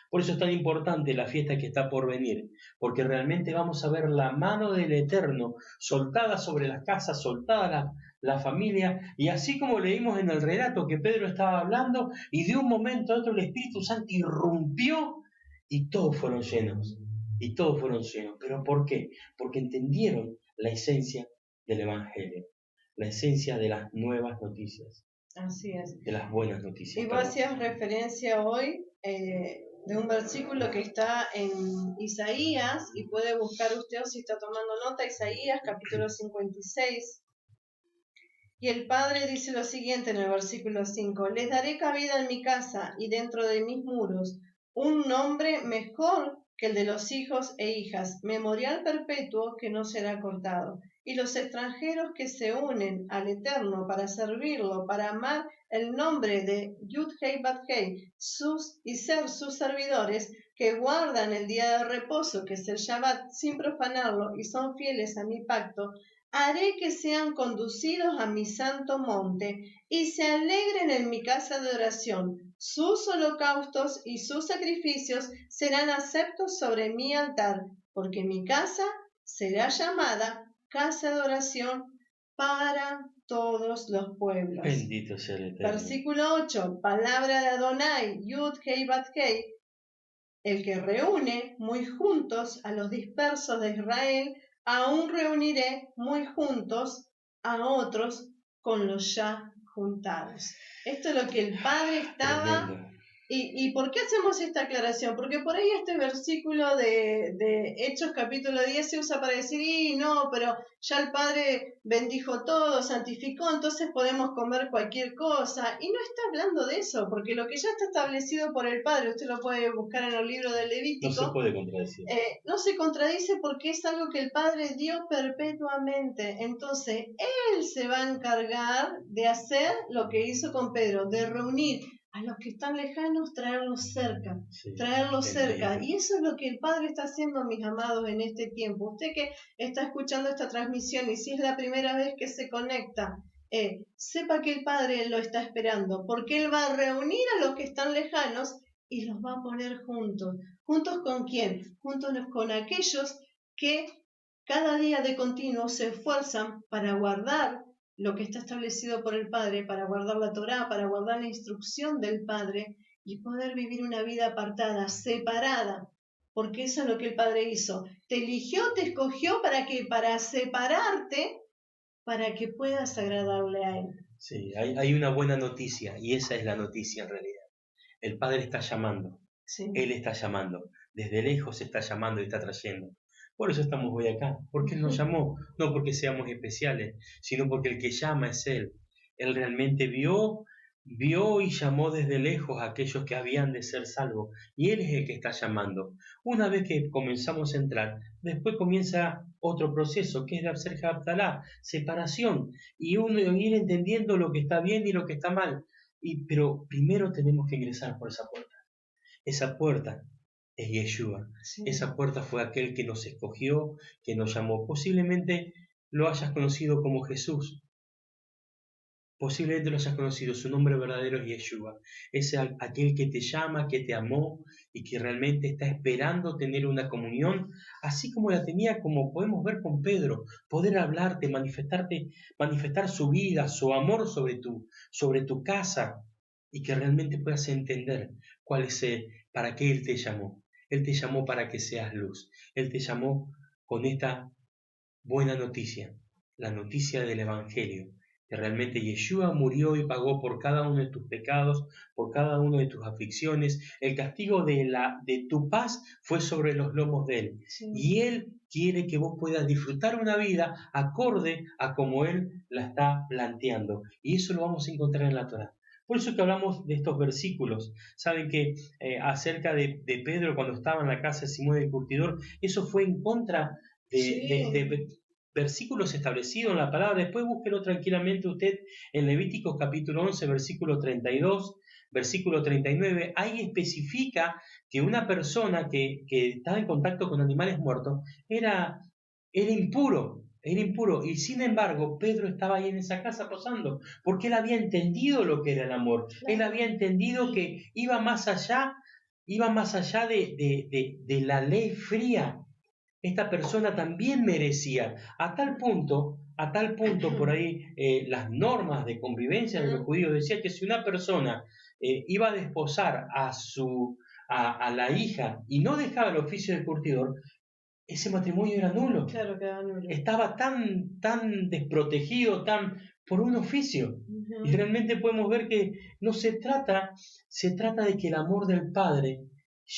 Por eso es tan importante la fiesta que está por venir, porque realmente vamos a ver la mano del Eterno soltada sobre las casas, soltada la familia, y así como leímos en el relato que Pedro estaba hablando, y de un momento a otro el Espíritu Santo irrumpió y todos fueron llenos, ¿Pero por qué? Porque entendieron la esencia del Evangelio, la esencia de las nuevas noticias. Así es. De las buenas noticias. Y vos hacías referencia hoy de un versículo que está en Isaías, y puede buscar usted, o si está tomando nota, Isaías capítulo 56. Y el Padre dice lo siguiente en el versículo 5: les daré cabida en mi casa y dentro de mis muros, un nombre mejor que el de los hijos e hijas, memorial perpetuo que no será cortado. Y los extranjeros que se unen al Eterno para servirlo, para amar el nombre de Yud-Hei Bat-Hei, y ser sus servidores, que guardan el día de reposo, que es el Shabbat, sin profanarlo, y son fieles a mi pacto, haré que sean conducidos a mi santo monte y se alegren en mi casa de oración. Sus holocaustos y sus sacrificios serán aceptos sobre mi altar, porque mi casa será llamada casa de oración para todos los pueblos. Bendito sea el Eterno. Versículo 8. Palabra de Adonai, Yud-Hei Bat-Hei, el que reúne muy juntos a los dispersos de Israel, aún reuniré muy juntos a otros con los ya juntados. Esto es lo que el Padre estaba... Tremendo. ¿Y por qué hacemos esta aclaración? Porque por ahí este versículo de Hechos capítulo 10 se usa para decir, y no, pero ya el Padre bendijo todo, santificó, entonces podemos comer cualquier cosa. Y no está hablando de eso, porque lo que ya está establecido por el Padre, usted lo puede buscar en el libro del Levítico. No se puede contradecir. No se contradice porque es algo que el Padre dio perpetuamente. Entonces, Él se va a encargar de hacer lo que hizo con Pedro, de reunir a los que están lejanos, traerlos cerca, Y eso es lo que el Padre está haciendo, mis amados, en este tiempo. Usted que está escuchando esta transmisión, y si es la primera vez que se conecta, sepa que el Padre lo está esperando, porque Él va a reunir a los que están lejanos y los va a poner juntos. ¿Juntos con quién? Juntos con aquellos que cada día de continuo se esfuerzan para guardar lo que está establecido por el Padre, para guardar la Torá, para guardar la instrucción del Padre y poder vivir una vida apartada, separada, porque eso es lo que el Padre hizo. Te eligió, te escogió para separarte, para que puedas agradarle a Él. Sí, hay una buena noticia, y esa es la noticia en realidad. El Padre está llamando, Sí. Él está llamando, desde lejos está llamando y está trayendo. Por eso estamos hoy acá, porque Él nos llamó, no porque seamos especiales, sino porque el que llama es Él. Él realmente vio y llamó desde lejos a aquellos que habían de ser salvos, y Él es el que está llamando. Una vez que comenzamos a entrar, después comienza otro proceso, que es de hacer Habdalá, separación, y uno ir entendiendo lo que está bien y lo que está mal. Pero primero tenemos que ingresar por esa puerta. Esa puerta es Yeshua. Sí. Esa puerta fue aquel que nos escogió, que nos llamó. Posiblemente lo hayas conocido como Jesús. Posiblemente lo hayas conocido. Su nombre verdadero es Yeshua. Es aquel que te llama, que te amó y que realmente está esperando tener una comunión, así como la tenía, como podemos ver con Pedro, poder hablarte, manifestar su vida, su amor sobre tu casa, y que realmente puedas entender para qué Él te llamó. Él te llamó para que seas luz. Él te llamó con esta buena noticia, la noticia del Evangelio, que realmente Yeshua murió y pagó por cada uno de tus pecados, por cada una de tus aflicciones. El castigo de tu paz fue sobre los lomos de Él. Sí. Y Él quiere que vos puedas disfrutar una vida acorde a como Él la está planteando. Y eso lo vamos a encontrar en la Torá. Por eso que hablamos de estos versículos. Saben que acerca de Pedro cuando estaba en la casa de Simón el Curtidor, eso fue en contra de versículos establecidos en la palabra. Después búsquelo tranquilamente usted en Levíticos capítulo 11, versículo 32, versículo 39. Ahí especifica que una persona que estaba en contacto con animales muertos era impuro. era impuro. Y sin embargo, Pedro estaba ahí en esa casa posando, porque él había entendido lo que era el amor. Él había entendido que iba más allá de la ley fría. Esta persona también merecía, a tal punto por ahí las normas de convivencia de los judíos decían que si una persona iba a desposar a la hija y no dejaba el oficio de curtidor, ese matrimonio era nulo. Claro, quedaba nulo. Estaba tan desprotegido, por un oficio. Y realmente podemos ver que no se trata de que el amor del Padre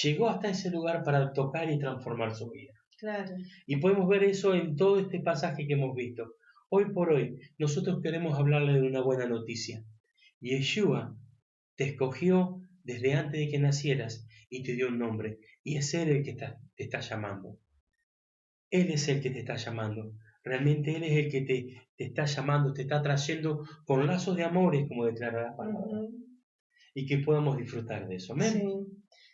llegó hasta ese lugar para tocar y transformar su vida. Claro. Y podemos ver eso en todo este pasaje que hemos visto. Hoy por hoy, nosotros queremos hablarle de una buena noticia. Yeshua te escogió desde antes de que nacieras y te dio un nombre. Y es Él el que te está llamando. Él es el que te está llamando. Realmente Él es el que te está llamando, te está trayendo con lazos de amores, como declara la palabra. Y que podamos disfrutar de eso. ¿Amén? Sí.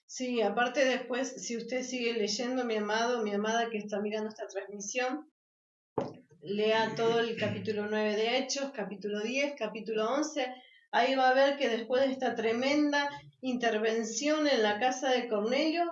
Sí, aparte después, si usted sigue leyendo, mi amado, mi amada que está mirando esta transmisión, lea todo el capítulo 9 de Hechos, capítulo 10, capítulo 11. Ahí va a ver que después de esta tremenda intervención en la casa de Cornelio,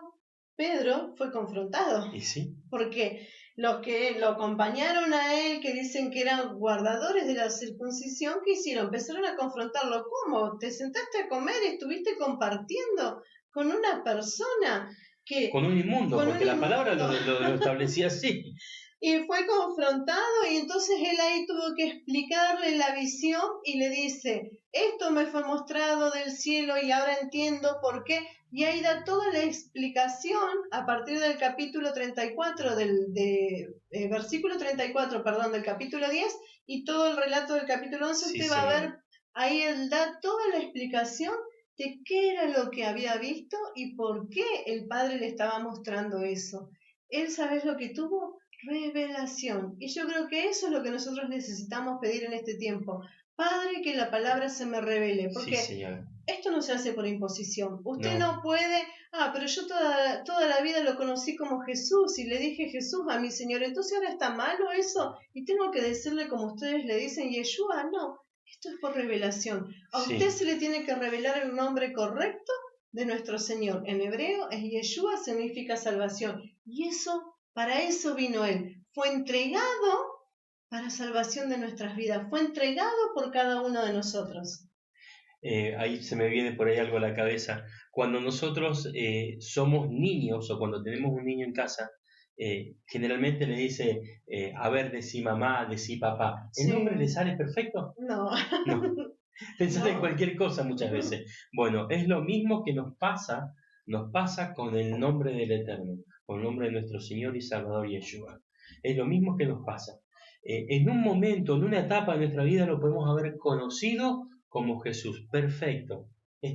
Pedro fue confrontado. ¿Y sí? Porque los que lo acompañaron a él, que dicen que eran guardadores de la circuncisión, ¿qué hicieron? Empezaron a confrontarlo. ¿Cómo? ¿Te sentaste a comer y estuviste compartiendo con una persona que... Con un inmundo, porque la palabra lo establecía así. Y fue confrontado y entonces él ahí tuvo que explicarle la visión y le dice, esto me fue mostrado del cielo y ahora entiendo por qué. Y ahí da toda la explicación a partir del capítulo 34, versículo 34, perdón, del capítulo 10 y todo el relato del capítulo 11. Sí, usted va a ver, ahí él da toda la explicación de qué era lo que había visto y por qué el Padre le estaba mostrando eso. Él, ¿sabes lo que tuvo? Revelación. Y yo creo que eso es lo que nosotros necesitamos pedir en este tiempo. Padre, que la palabra se me revele, porque esto no se hace por imposición. Usted no puede, pero yo toda la vida lo conocí como Jesús y le dije Jesús a mi Señor, entonces ahora está malo eso y tengo que decirle como ustedes le dicen Yeshua. No, esto es por revelación. A usted se le tiene que revelar el nombre correcto de nuestro Señor. En hebreo es Yeshua, significa salvación. Y eso, para eso vino Él. Fue entregado para salvación de nuestras vidas. Fue entregado por cada uno de nosotros. Ahí se me viene por ahí algo a la cabeza. Cuando nosotros somos niños o cuando tenemos un niño en casa, generalmente le dice, a ver, decí mamá, decí papá. ¿El nombre le sale perfecto? No. Pensar en cualquier cosa muchas veces. Bueno, es lo mismo que nos pasa con el nombre del Eterno, con el nombre de nuestro Señor y Salvador Yeshua. Es lo mismo que nos pasa. En un momento, en una etapa de nuestra vida lo podemos haber conocido como Jesús. Perfecto.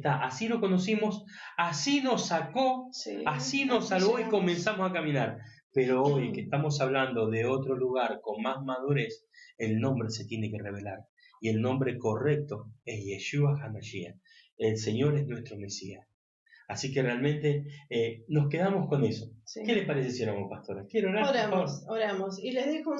Así lo conocimos, así nos sacó, así nos salvó y comenzamos a caminar. Pero hoy que estamos hablando de otro lugar con más madurez, el nombre se tiene que revelar. Y el nombre correcto es Yeshua HaMashiach. El Señor es nuestro Mesías. Así que realmente nos quedamos con eso. Sí. ¿Qué les parece si oramos, pastora? ¿Quiero orar? Oramos. Y les dejo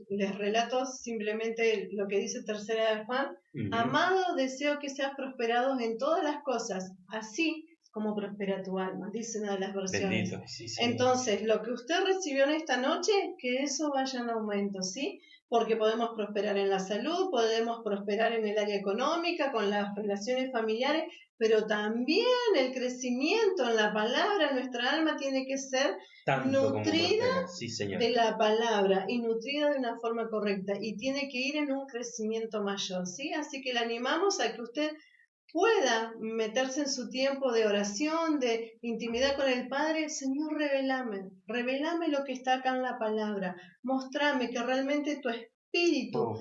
les relato simplemente lo que dice Tercera de Juan. Amado, deseo que seas prosperado en todas las cosas, así como prospera tu alma, dice una de las versiones. Bendito, sí. Entonces, lo que usted recibió en esta noche, que eso vaya en aumento, ¿sí? Porque podemos prosperar en la salud, podemos prosperar en el área económica, con las relaciones familiares, pero también el crecimiento en la palabra, nuestra alma tiene que ser nutrida de la palabra y nutrida de una forma correcta y tiene que ir en un crecimiento mayor, ¿sí? Así que le animamos a que usted pueda meterse en su tiempo de oración, de intimidad con el Padre. Señor, revelame lo que está acá en la palabra, mostrame que realmente tu Espíritu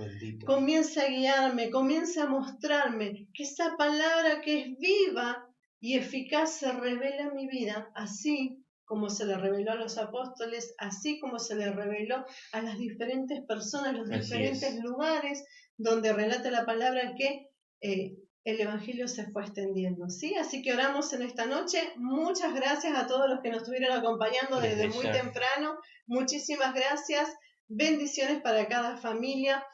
comience a guiarme, comience a mostrarme que esa palabra que es viva y eficaz se revela en mi vida, así como se le reveló a los apóstoles, así como se le reveló a las diferentes personas, los diferentes lugares donde relata la palabra que el Evangelio se fue extendiendo, ¿sí? Así que oramos en esta noche. Muchas gracias a todos los que nos estuvieron acompañando desde muy temprano. Muchísimas gracias. bendiciones para cada familia.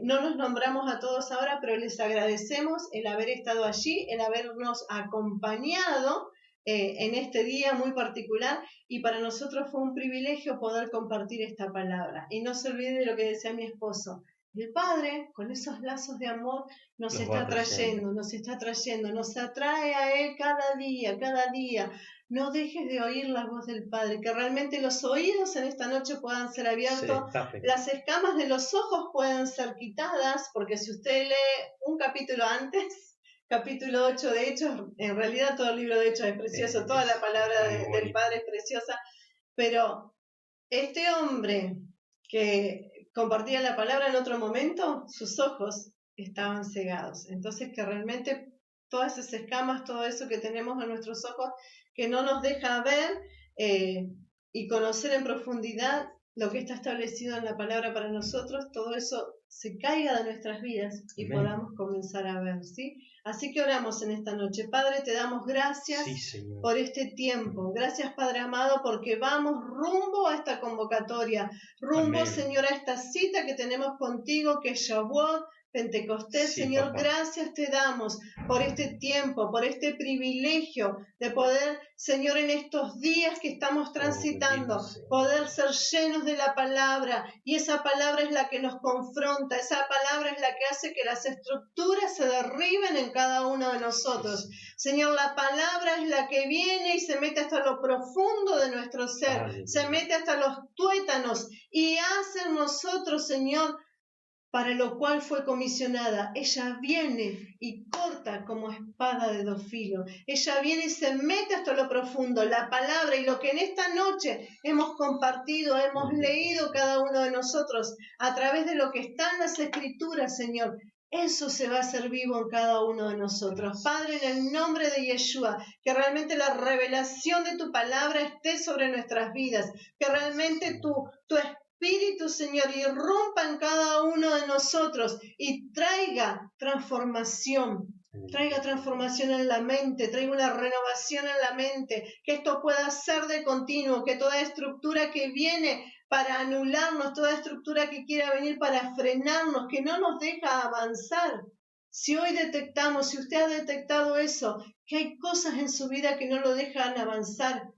No nos nombramos a todos ahora, pero les agradecemos el haber estado allí, el habernos acompañado en este día muy particular, y para nosotros fue un privilegio poder compartir esta palabra. Y no se olvide de lo que decía mi esposo: el Padre, con esos lazos de amor, nos está trayendo, nos atrae a Él cada día. No dejes de oír la voz del Padre, que realmente los oídos en esta noche puedan ser abiertos, las escamas de los ojos puedan ser quitadas, porque si usted lee un capítulo antes, capítulo 8 de Hechos, en realidad todo el libro de Hechos es precioso, toda la palabra del Padre es preciosa, pero este hombre que compartía la palabra en otro momento, sus ojos estaban cegados. Entonces, que realmente todas esas escamas, todo eso que tenemos en nuestros ojos, que no nos deja ver y conocer en profundidad lo que está establecido en la palabra para nosotros, todo eso se caiga de nuestras vidas y Amén. podamos comenzar a ver, ¿sí? Así que oramos en esta noche. Padre, te damos gracias por este tiempo. Gracias, Padre amado, porque vamos rumbo a esta convocatoria, rumbo, Amén. Señor, a esta cita que tenemos contigo, que es Shavuot, Pentecostés. Sí, Señor, papá. gracias te damos por este tiempo, por este privilegio de poder, Señor, en estos días que estamos transitando, poder ser llenos de la palabra, y esa palabra es la que nos confronta, esa palabra es la que hace que las estructuras se derriben en cada uno de nosotros. Señor, la palabra es la que viene y se mete hasta lo profundo de nuestro ser, se mete hasta los tuétanos y hace en nosotros, Señor, para lo cual fue comisionada. Ella viene y corta como espada de dos filos. Ella viene y se mete hasta lo profundo. La palabra y lo que en esta noche hemos compartido, hemos leído cada uno de nosotros a través de lo que está en las Escrituras, Señor, eso se va a hacer vivo en cada uno de nosotros. Padre, en el nombre de Yeshua, que realmente la revelación de tu palabra esté sobre nuestras vidas, que realmente tu Espíritu, Señor, irrumpa en cada uno de nosotros y traiga transformación en la mente, traiga una renovación en la mente, que esto pueda ser de continuo, que toda estructura que viene para anularnos, toda estructura que quiera venir para frenarnos, que no nos deja avanzar. Si hoy detectamos, si usted ha detectado eso, que hay cosas en su vida que no lo dejan avanzar,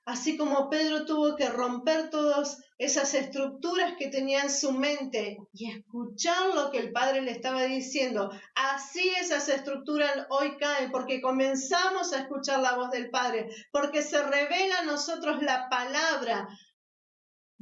así como Pedro tuvo que romper todas esas estructuras que tenía en su mente y escuchar lo que el Padre le estaba diciendo, así esas estructuras hoy caen, porque comenzamos a escuchar la voz del Padre, porque se revela a nosotros la palabra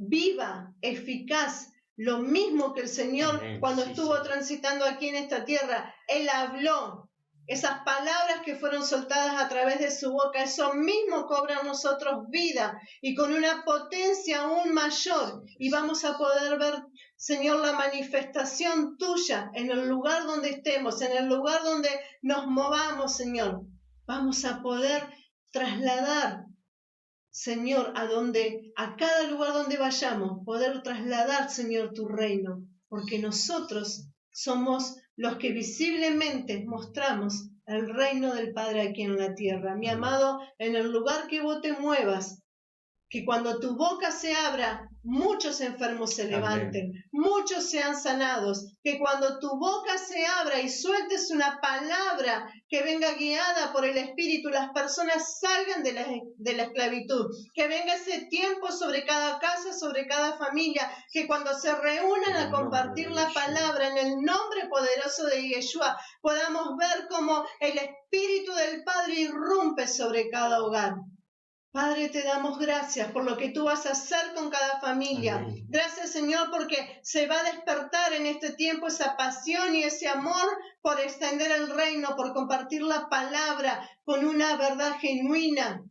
viva, eficaz, lo mismo que el Señor cuando estuvo transitando aquí en esta tierra. Él habló. Esas palabras que fueron soltadas a través de su boca, eso mismo cobra a nosotros vida y con una potencia aún mayor. Y vamos a poder ver, Señor, la manifestación tuya en el lugar donde estemos, en el lugar donde nos movamos, Señor. Vamos a poder trasladar, Señor, a cada lugar donde vayamos, poder trasladar, Señor, tu reino, porque nosotros somos los que visiblemente mostramos el reino del Padre aquí en la tierra. Mi amado, en el lugar que vos te muevas, que cuando tu boca se abra, muchos enfermos se levanten, muchos sean sanados, que cuando tu boca se abra y sueltes una palabra que venga guiada por el Espíritu, las personas salgan de la esclavitud, que venga ese tiempo sobre cada casa, sobre cada familia, que cuando se reúnan a compartir la palabra en el nombre poderoso de Yeshua, podamos ver cómo el Espíritu del Padre irrumpe sobre cada hogar. Padre, te damos gracias por lo que tú vas a hacer con cada familia. Amén. Gracias, Señor, porque se va a despertar en este tiempo esa pasión y ese amor por extender el reino, por compartir la palabra con una verdad genuina,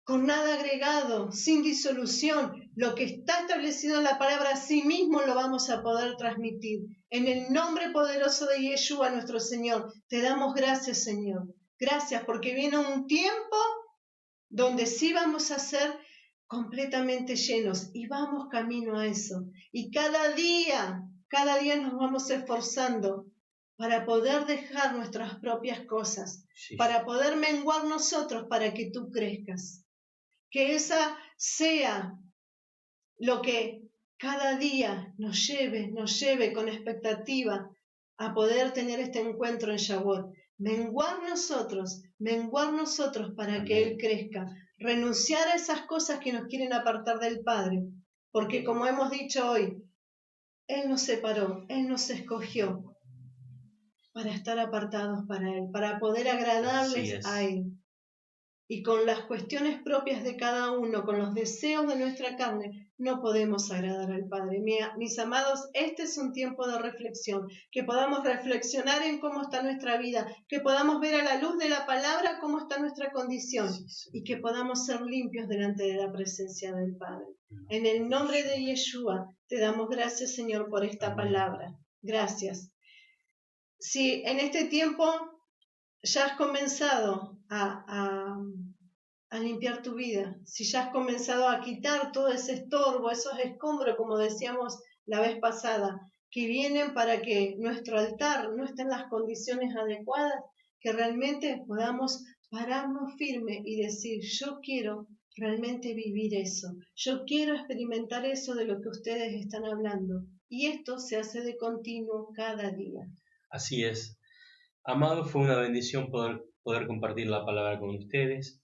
con nada agregado, sin disolución. Lo que está establecido en la palabra, sí mismo lo vamos a poder transmitir. En el nombre poderoso de Yeshua, nuestro Señor, te damos gracias, Señor. Gracias, porque viene un tiempo donde sí vamos a ser completamente llenos y vamos camino a eso. Y cada día nos vamos esforzando para poder dejar nuestras propias cosas, para poder menguar nosotros para que tú crezcas. Que esa sea lo que cada día nos lleve con expectativa a poder tener este encuentro en Shavuot. Menguar nosotros para Amén. que Él crezca. Renunciar a esas cosas que nos quieren apartar del Padre. Porque como hemos dicho hoy, Él nos separó, Él nos escogió para estar apartados para Él, para poder agradarles a Él. Y con las cuestiones propias de cada uno, con los deseos de nuestra carne, no podemos agradar al Padre. Mis amados, este es un tiempo de reflexión, que podamos reflexionar en cómo está nuestra vida, que podamos ver a la luz de la palabra cómo está nuestra condición y que podamos ser limpios delante de la presencia del Padre. En el nombre de Yeshua, te damos gracias, Señor, por esta palabra. Gracias. Si en este tiempo ya has comenzado a limpiar tu vida, si ya has comenzado a quitar todo ese estorbo, esos escombros, como decíamos la vez pasada, que vienen para que nuestro altar no esté en las condiciones adecuadas, que realmente podamos pararnos firme y decir, yo quiero realmente vivir eso, yo quiero experimentar eso de lo que ustedes están hablando, y esto se hace de continuo cada día. Así es. Amado, fue una bendición poder compartir la palabra con ustedes.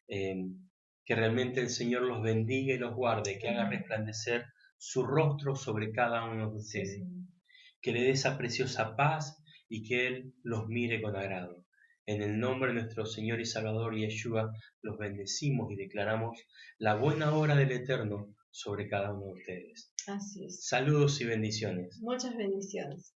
Que realmente el Señor los bendiga y los guarde, que haga resplandecer su rostro sobre cada uno de ustedes, que le dé esa preciosa paz y que Él los mire con agrado. En el nombre de nuestro Señor y Salvador Yeshua, los bendecimos y declaramos la buena obra del Eterno sobre cada uno de ustedes. Así es. Saludos y bendiciones. Muchas bendiciones.